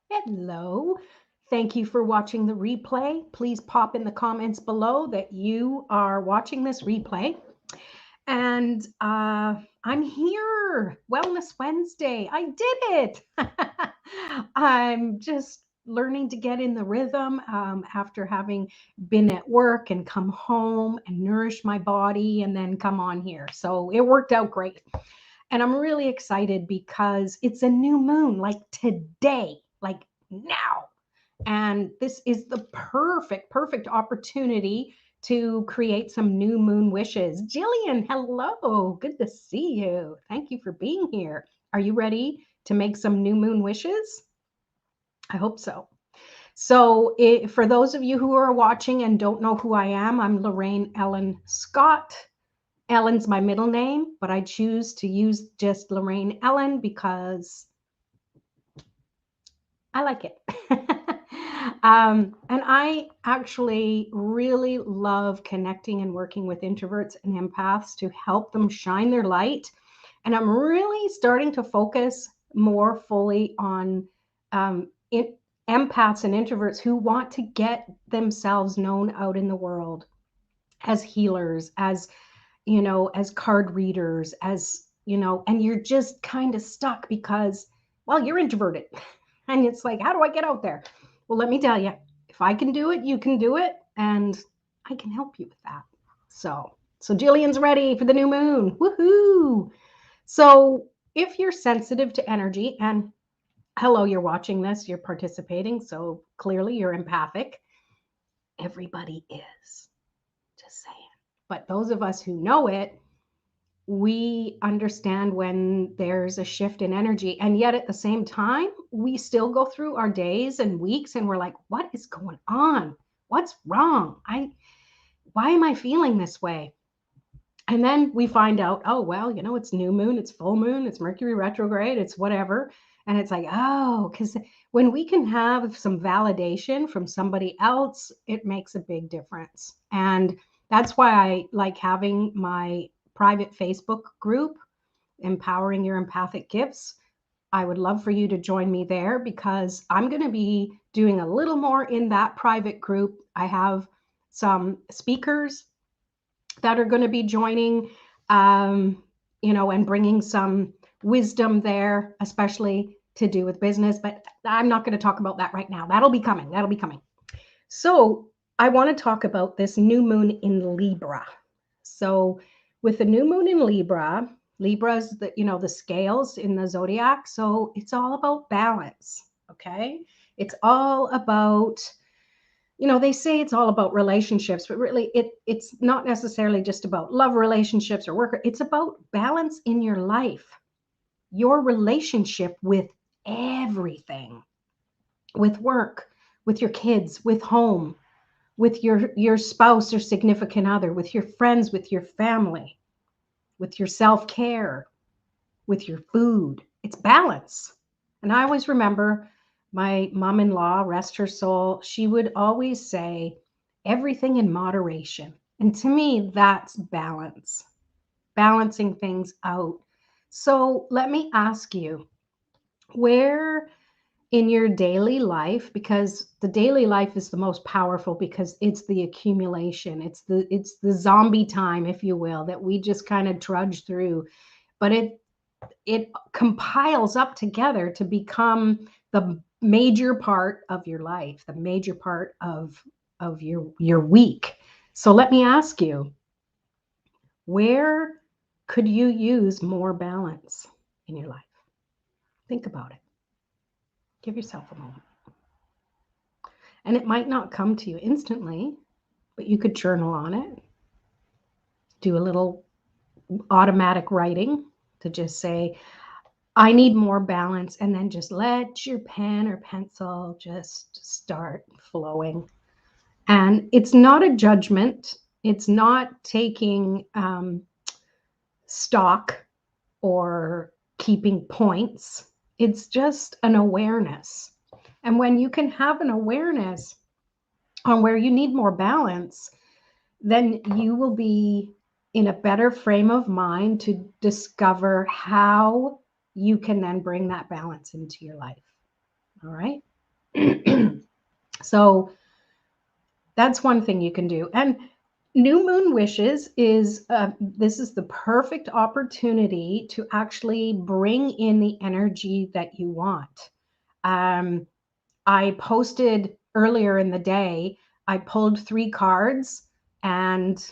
Hello. Thank you for watching the replay. Please pop in the comments below that you are watching this replay. And I'm here. Wellness Wednesday. I did it. I'm just learning to get in the rhythm after having been at work and come home and nourish my body and then come on here. So it worked out great. And I'm really excited because it's a new moon, like today, like now. And this is the perfect opportunity to create some new moon wishes. Jillian, hello. Good to see you. Thank you for being here. Are you ready to make some new moon wishes? I hope so. So, for those of you who are watching and don't know who I am, I'm Lorraine Ellen Scott. Ellen's my middle name, but I choose to use just Lorraine Ellen because I like it. And I actually really love connecting and working with introverts and empaths to help them shine their light. And I'm really starting to focus more fully on empaths and introverts who want to get themselves known out in the world as healers, as card readers, and you're just kind of stuck because, well, you're introverted. And it's like, how do I get out there? Well, let me tell you, if I can do it, you can do it. And I can help you with that. So Jillian's ready for the new moon. Woohoo! So if you're sensitive to energy, and hello, you're watching this, you're participating. So clearly you're empathic. Everybody is. Just saying. But those of us who know it, we understand when there's a shift in energy. And yet at the same time, we still go through our days and weeks and we're like, what is going on? What's wrong? Why am I feeling this way? And then we find out, oh, well, it's new moon, it's full moon, it's Mercury retrograde, it's whatever. And it's like, oh, because when we can have some validation from somebody else, it makes a big difference. And that's why I like having my private Facebook group, Empowering Your Empathic Gifts. I would love for you to join me there because I'm going to be doing a little more in that private group. I have some speakers that are going to be joining, and bringing some wisdom there, especially to do with business. But I'm not going to talk about that right now. That'll be coming. That'll be coming. So I want to talk about this new moon in Libra. So with the new moon in Libra, Libra's the scales in the zodiac. So it's all about balance. Okay. It's all about, they say it's all about relationships, but really it's not necessarily just about love relationships or work. It's about balance in your life, your relationship with everything, with work, with your kids, with home, with your spouse or significant other, with your friends, with your family, with your self-care, with your food. It's balance. And I always remember my mom-in-law, rest her soul, she would always say, everything in moderation. And to me, that's balance, balancing things out. So let me ask you, where in your daily life, because the daily life is the most powerful because it's the accumulation, it's the zombie time, if you will, that we just kind of trudge through, but it compiles up together to become the major part of your life, the major part of your week. So let me ask you, where could you use more balance in your life? Think about it. Give yourself a moment. And it might not come to you instantly, but you could journal on it, do a little automatic writing to just say, I need more balance, and then just let your pen or pencil just start flowing. And it's not a judgment. It's not taking stock or keeping points. It's just an awareness. And when you can have an awareness on where you need more balance, then you will be in a better frame of mind to discover how you can then bring that balance into your life. All right. So that's one thing you can do. And new moon wishes is this is the perfect opportunity to actually bring in the energy that you want. Um, I posted earlier in the day, I pulled 3 cards, and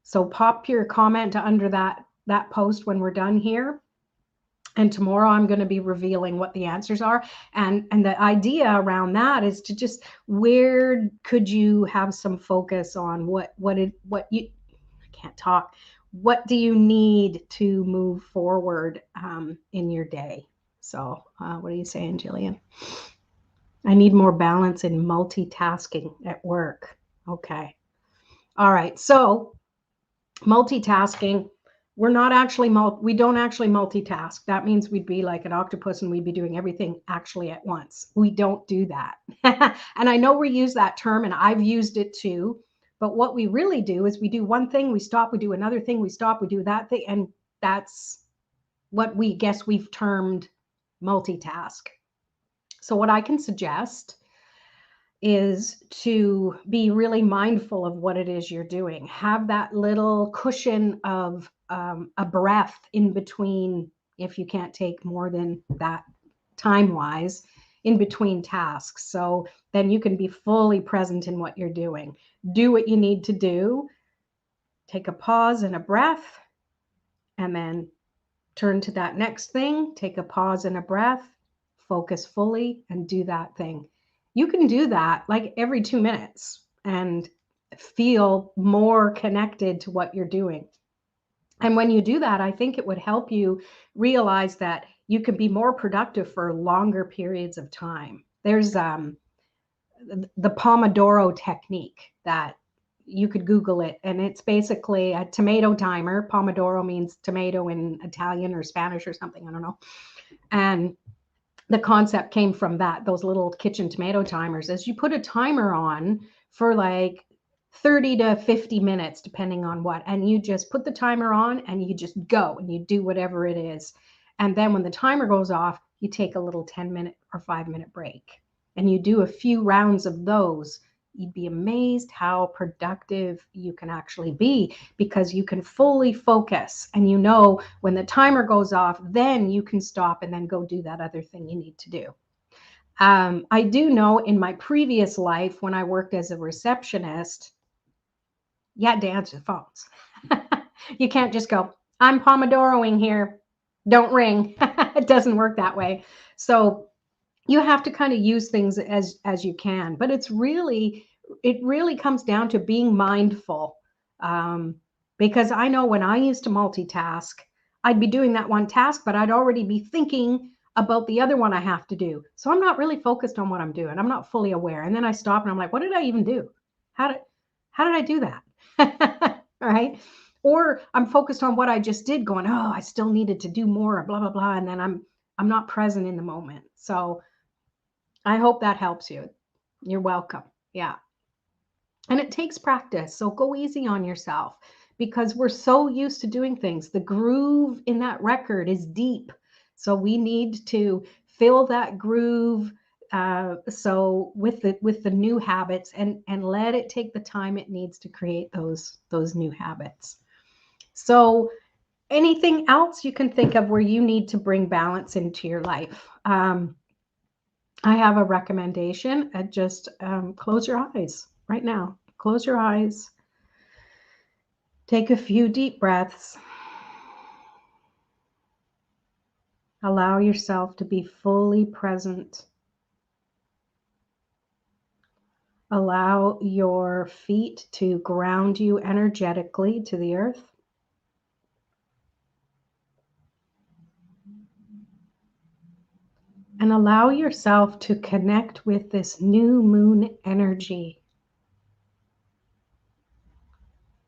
so pop your comment under that post when we're done here. And tomorrow I'm going to be revealing what the answers are. And the idea around that is to just, where could you have some focus on what you, I can't talk. What do you need to move forward in your day? So what are you saying, Jillian? I need more balance in multitasking at work. Okay. All right. So multitasking, we don't actually multitask. That means we'd be like an octopus and we'd be doing everything actually at once. We don't do that. And I know we use that term, and I've used it too. But what we really do is we do one thing, we stop, we do another thing, we stop, we do that thing. And that's what we've termed multitask. So what I can suggest is to be really mindful of what it is you're doing. Have that little cushion of a breath in between, if you can't take more than that time wise, in between tasks. So then you can be fully present in what you're doing. Do what you need to do, take a pause and a breath, and then turn to that next thing, take a pause and a breath, focus fully, and do that thing. You can do that like every 2 minutes and feel more connected to what you're doing. And when you do that, I think it would help you realize that you can be more productive for longer periods of time. There's the Pomodoro technique that you could Google it, and it's basically a tomato timer. Pomodoro means tomato in Italian or Spanish or something, I don't know. And the concept came from that, those little kitchen tomato timers. As you put a timer on for like 30 to 50 minutes, depending on what, and you just put the timer on and you just go and you do whatever it is. And then when the timer goes off, you take a little 10-minute or 5-minute break and you do a few rounds of those. You'd be amazed how productive you can actually be, because you can fully focus, and you know when the timer goes off, then you can stop and then go do that other thing you need to do. I do know in my previous life, when I worked as a receptionist, you had to answer the phones. You can't just go, I'm Pomodoroing here, don't ring. It doesn't work that way. So you have to kind of use things as you can, but it really comes down to being mindful. Because I know when I used to multitask, I'd be doing that one task, but I'd already be thinking about the other one I have to do. So I'm not really focused on what I'm doing. I'm not fully aware. And then I stop and I'm like, what did I even do? How did I do that? Right? Or I'm focused on what I just did, going, oh, I still needed to do more, blah, blah, blah. And then I'm not present in the moment. So I hope that helps you. You're welcome. Yeah. And it takes practice. So go easy on yourself, because we're so used to doing things. The groove in that record is deep. So we need to fill that groove. So with the new habits, and let it take the time it needs to create those new habits. So anything else you can think of where you need to bring balance into your life? I have a recommendation. Just close your eyes right now. Close your eyes. Take a few deep breaths. Allow yourself to be fully present. Allow your feet to ground you energetically to the earth. And allow yourself to connect with this new moon energy.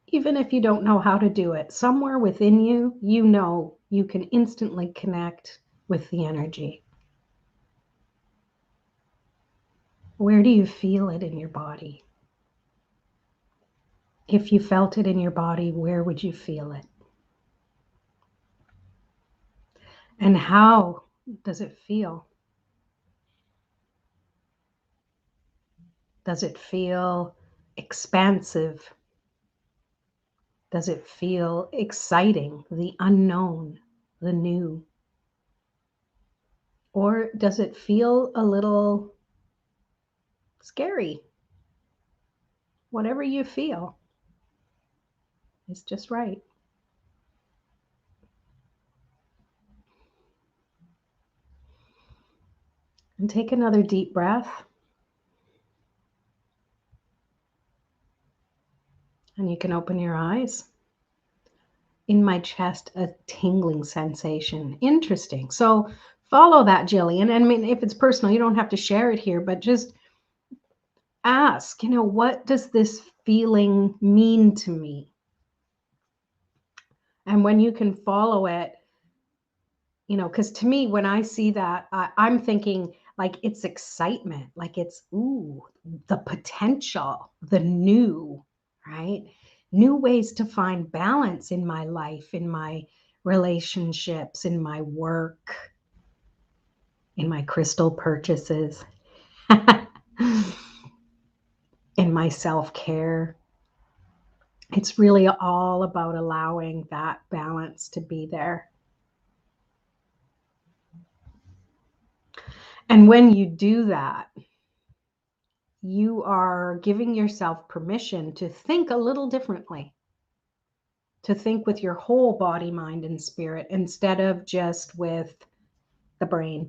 Even if you don't know how to do it, somewhere within you, you know you can instantly connect with the energy. Where do you feel it in your body? If you felt it in your body, where would you feel it? And how does it feel? Does it feel expansive? Does it feel exciting, the unknown, the new? Or does it feel a little scary? Whatever you feel is just right. And take another deep breath. And you can open your eyes. In my chest, a tingling sensation. Interesting. So follow that, Jillian. And I mean, if it's personal, you don't have to share it here, but just ask, what does this feeling mean to me? And when you can follow it, because to me, when I see that, I'm thinking like it's excitement, like it's, ooh, the potential, the new, right? New ways to find balance in my life, in my relationships, in my work, in my crystal purchases, in my self-care. It's really all about allowing that balance to be there. And when you do that, you are giving yourself permission to think a little differently, to think with your whole body, mind, and spirit instead of just with the brain,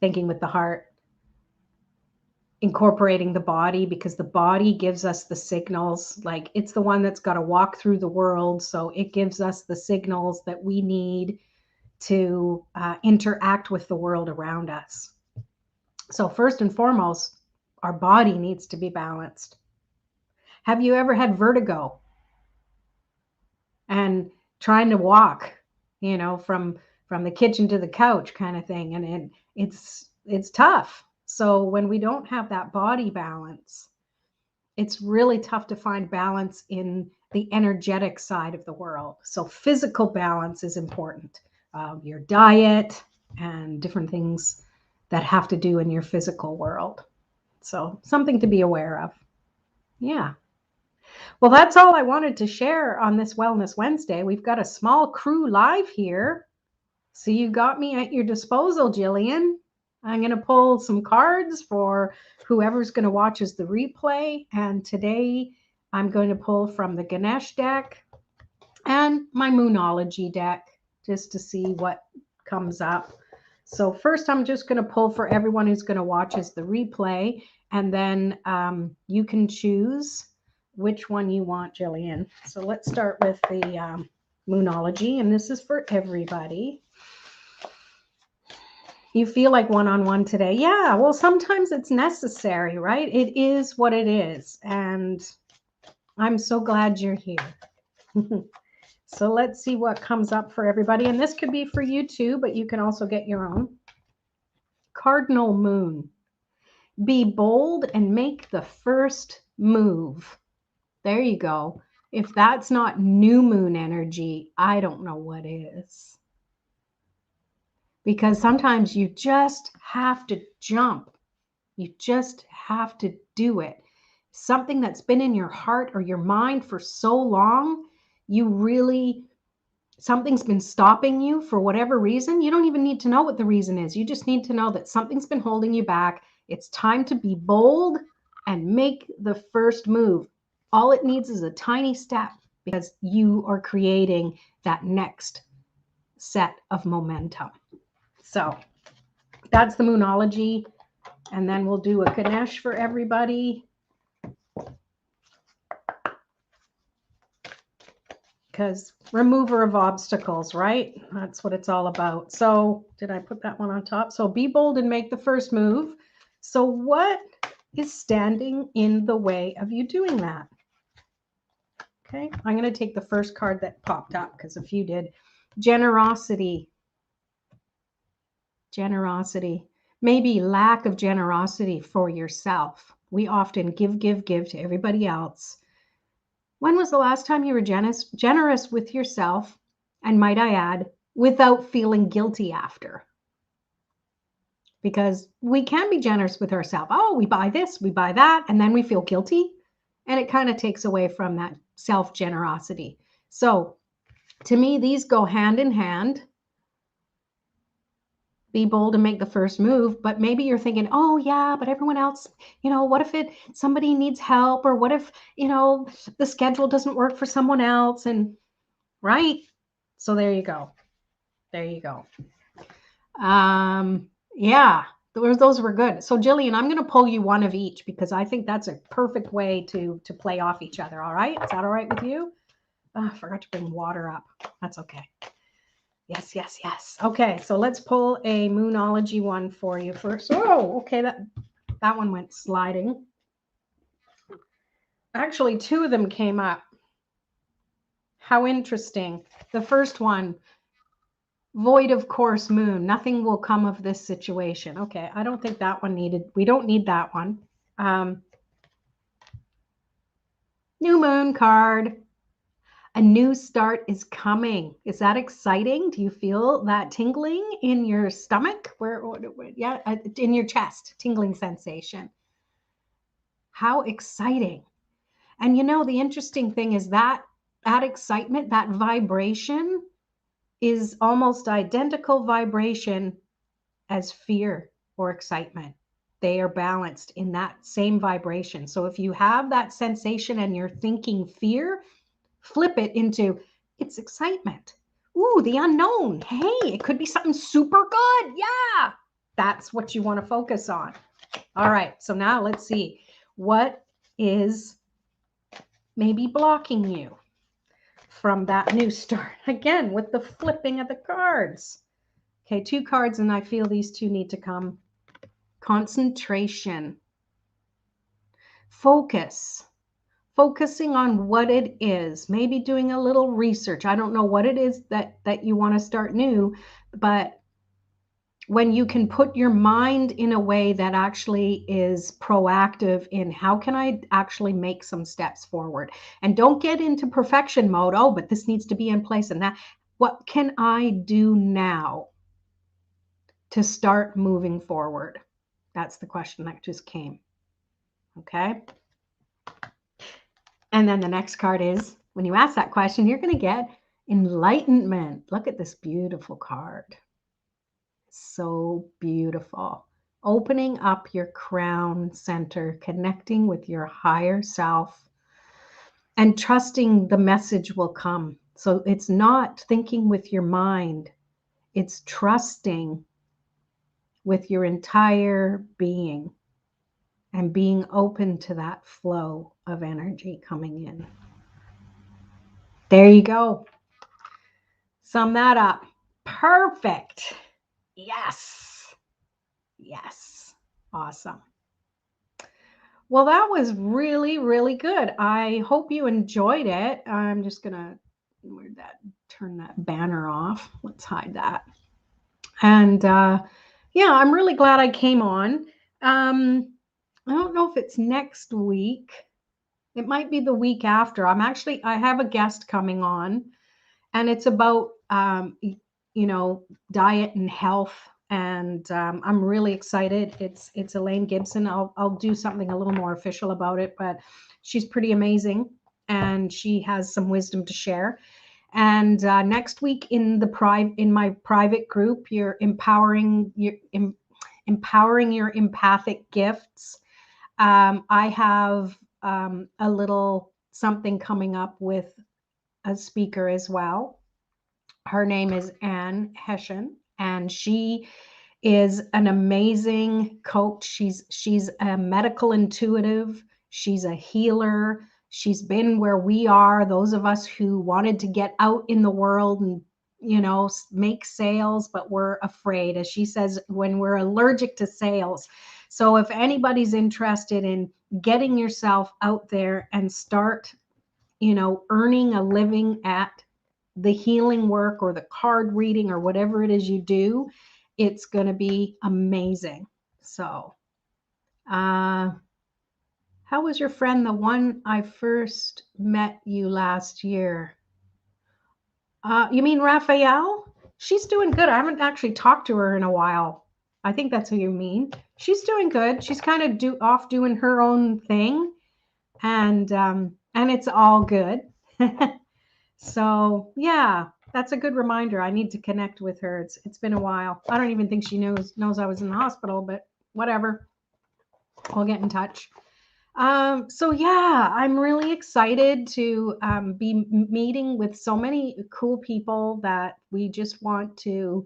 thinking with the heart, incorporating the body, because the body gives us the signals. Like, it's the one that's got to walk through the world. So it gives us the signals that we need to interact with the world around us. So first and foremost, our body needs to be balanced. Have you ever had vertigo and trying to walk, from the kitchen to the couch kind of thing? And it's tough. So when we don't have that body balance, it's really tough to find balance in the energetic side of the world. So physical balance is important. Your diet and different things that have to do in your physical world. So something to be aware of. Yeah. Well, that's all I wanted to share on this Wellness Wednesday. We've got a small crew live here. So you got me at your disposal, Jillian. I'm going to pull some cards for whoever's going to watch as the replay. And today I'm going to pull from the Ganesh deck and my Moonology deck just to see what comes up. So first, I'm just going to pull for everyone who's going to watch as the replay. And then you can choose which one you want, Jillian. So let's start with the Moonology. And this is for everybody. You feel like one-on-one today? Yeah, well, sometimes it's necessary, right? It is what it is. And I'm so glad you're here. So let's see what comes up for everybody. And this could be for you too, but you can also get your own. Cardinal Moon. Be bold and make the first move. There you go. If that's not new moon energy, I don't know what is. Because sometimes you just have to jump. You just have to do it. Something that's been in your heart or your mind for so long, something's been stopping you for whatever reason. You don't even need to know what the reason is. You just need to know that something's been holding you back. It's time to be bold and make the first move. All it needs is a tiny step, because you are creating that next set of momentum. So that's the Moonology. And then we'll do a Ganesh for everybody. Because remover of obstacles, right? That's what it's all about. So did I put that one on top? So be bold and make the first move. So what is standing in the way of you doing that? Okay, I'm going to take the first card that popped up because a few did. Generosity. Generosity. Maybe lack of generosity for yourself. We often give to everybody else. When was the last time you were generous with yourself, and might I add, without feeling guilty after? because we can be generous with ourselves. Oh, we buy this, we buy that, and then we feel guilty. And it kind of takes away from that self generosity. So to me, these go hand in hand. Be bold and make the first move, but maybe you're thinking, oh yeah, but everyone else, what if somebody needs help, or what if, the schedule doesn't work for someone else, and right. So there you go. There you go. Yeah, those were good. So Jillian, I'm going to pull you one of each because I think that's a perfect way to play off each other. All right. Is that all right with you? Oh, I forgot to bring water up. That's okay. Yes, yes, yes. Okay, so let's pull a Moonology one for you first. Oh, okay, that one went sliding. Actually, two of them came up. How interesting. The first one, void of course moon. Nothing will come of this situation. Okay, I don't think that one needed. We don't need that one. New moon card. A new start is coming. Is that exciting? Do you feel that tingling in your stomach? Yeah, in your chest, tingling sensation. How exciting. And the interesting thing is that excitement, that vibration is almost identical vibration as fear or excitement. They are balanced in that same vibration. So if you have that sensation and you're thinking fear, flip it into it's excitement. Ooh, the unknown. Hey, it could be something super good. Yeah. That's what you want to focus on. All right. So now let's see. What is maybe blocking you from that new start? Again, with the flipping of the cards. Okay, two cards, and I feel these two need to come. Concentration. Focus. Focusing on what it is, maybe doing a little research. I don't know what it is that you want to start new, but when you can put your mind in a way that actually is proactive in how can I actually make some steps forward, and don't get into perfection mode. Oh, but this needs to be in place, and that, what can I do now to start moving forward? That's the question that just came. Okay. And then the next card is, when you ask that question, you're going to get enlightenment. Look at this beautiful card. So beautiful. Opening up your crown center, connecting with your higher self, and trusting the message will come. So it's not thinking with your mind, it's trusting with your entire being and being open to that flow of energy coming in. There you go. Sum that up. Perfect. Yes. Yes. Awesome. Well, that was really, really good. I hope you enjoyed it. I'm just going to turn that banner off. Let's hide that. And yeah, I'm really glad I came on. I don't know if it's next week. It might be the week after. I have a guest coming on, and it's about, diet and health. And I'm really excited. It's Elaine Gibson. I'll do something a little more official about it, but she's pretty amazing, and she has some wisdom to share. And next week in my private group, you're empowering your empathic gifts. I have a little something coming up with a speaker as well. Her name is Anne Hessian, and she is an amazing coach. She's a medical intuitive. She's a healer. She's been where we are, those of us who wanted to get out in the world and make sales, but we're afraid, as she says, when we're allergic to sales. So if anybody's interested in getting yourself out there and start earning a living at the healing work or the card reading or whatever it is you do, it's going to be amazing. So, how was your friend, the one I first met you last year? You mean Raphael? She's doing good. I haven't actually talked to her in a while. I think that's who you mean. She's doing good. She's kind of off doing her own thing, and it's all good. So yeah, that's a good reminder. I need to connect with her. It's been a while. I don't even think she knows I was in the hospital, but whatever. I'll get in touch. So yeah, I'm really excited to be meeting with so many cool people that we just want to,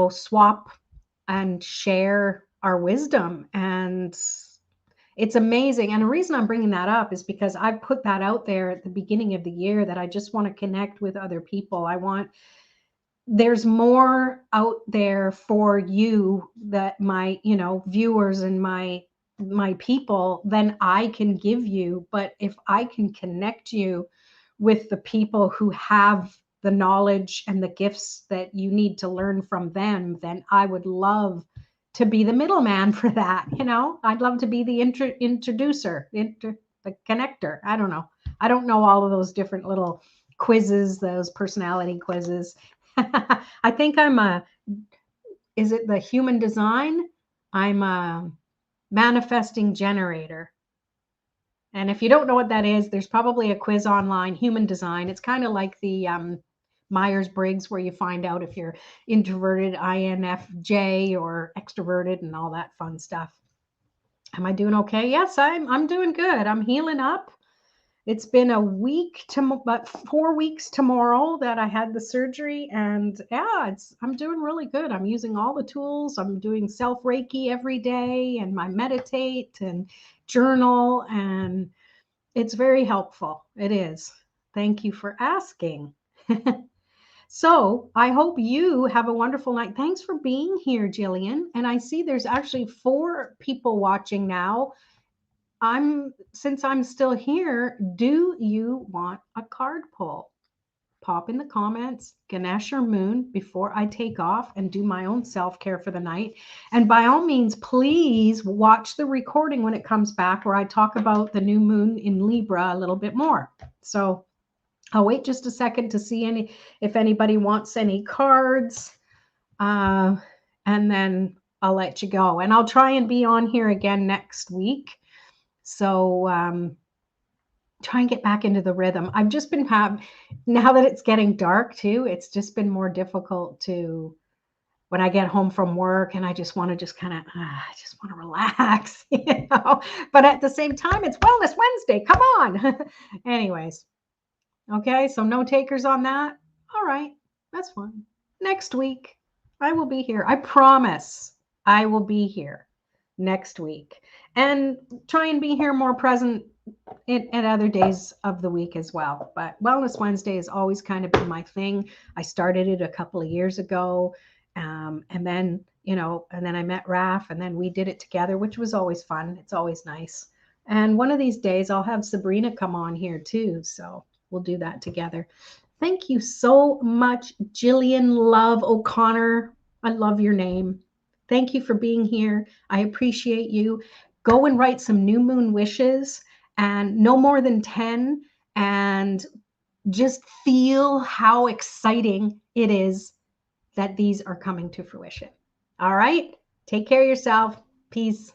swap and share our wisdom. And it's amazing. And the reason I'm bringing that up is because I put that out there at the beginning of the year that I just want to connect with other people. There's more out there for you, that my, viewers and my people, than I can give you. But if I can connect you with the people who have the knowledge and the gifts that you need to learn from them, then I would love to be the middleman for that. I'd love to be the introducer, the connector. I don't know. I don't know all of those different little quizzes, those personality quizzes. I think is it the human design? I'm a manifesting generator. And if you don't know what that is, there's probably a quiz online, human design. It's kind of like the Myers-Briggs, where you find out if you're introverted, INFJ, or extroverted, and all that fun stuff. Am I doing okay? Yes, I'm doing good. I'm healing up. It's been a week to about 4 weeks tomorrow that I had the surgery, and yeah, I'm doing really good. I'm using all the tools. I'm doing self Reiki every day, and I meditate and journal, and it's very helpful. It is. Thank you for asking. So I hope you have a wonderful night. Thanks for being here, Jillian. And I see there's actually 4 people watching now. Since I'm still here, do you want a card pull? Pop in the comments, Ganesh or Moon, before I take off and do my own self-care for the night. And by all means, please watch the recording when it comes back, where I talk about the new moon in Libra a little bit more. So I'll wait just a second to see if anybody wants any cards. And then I'll let you go. And I'll try and be on here again next week. So try and get back into the rhythm. I've just been now that it's getting dark too, it's just been more difficult when I get home from work and I just want to I just want to relax, But at the same time, it's Wellness Wednesday. Come on. Anyways. Okay. So no takers on that. All right. That's fine. Next week, I will be here. I promise I will be here next week, and try and be here more present at other days of the week as well. But Wellness Wednesday has always kind of been my thing. I started it a couple of years ago. And then, and then I met Raf, and then we did it together, which was always fun. It's always nice. And one of these days I'll have Sabrina come on here too. So we'll do that together. Thank you so much, Jillian Love O'Connor. I love your name. Thank you for being here. I appreciate you. Go and write some new moon wishes, and no more than 10, and just feel how exciting it is that these are coming to fruition. All right. Take care of yourself. Peace.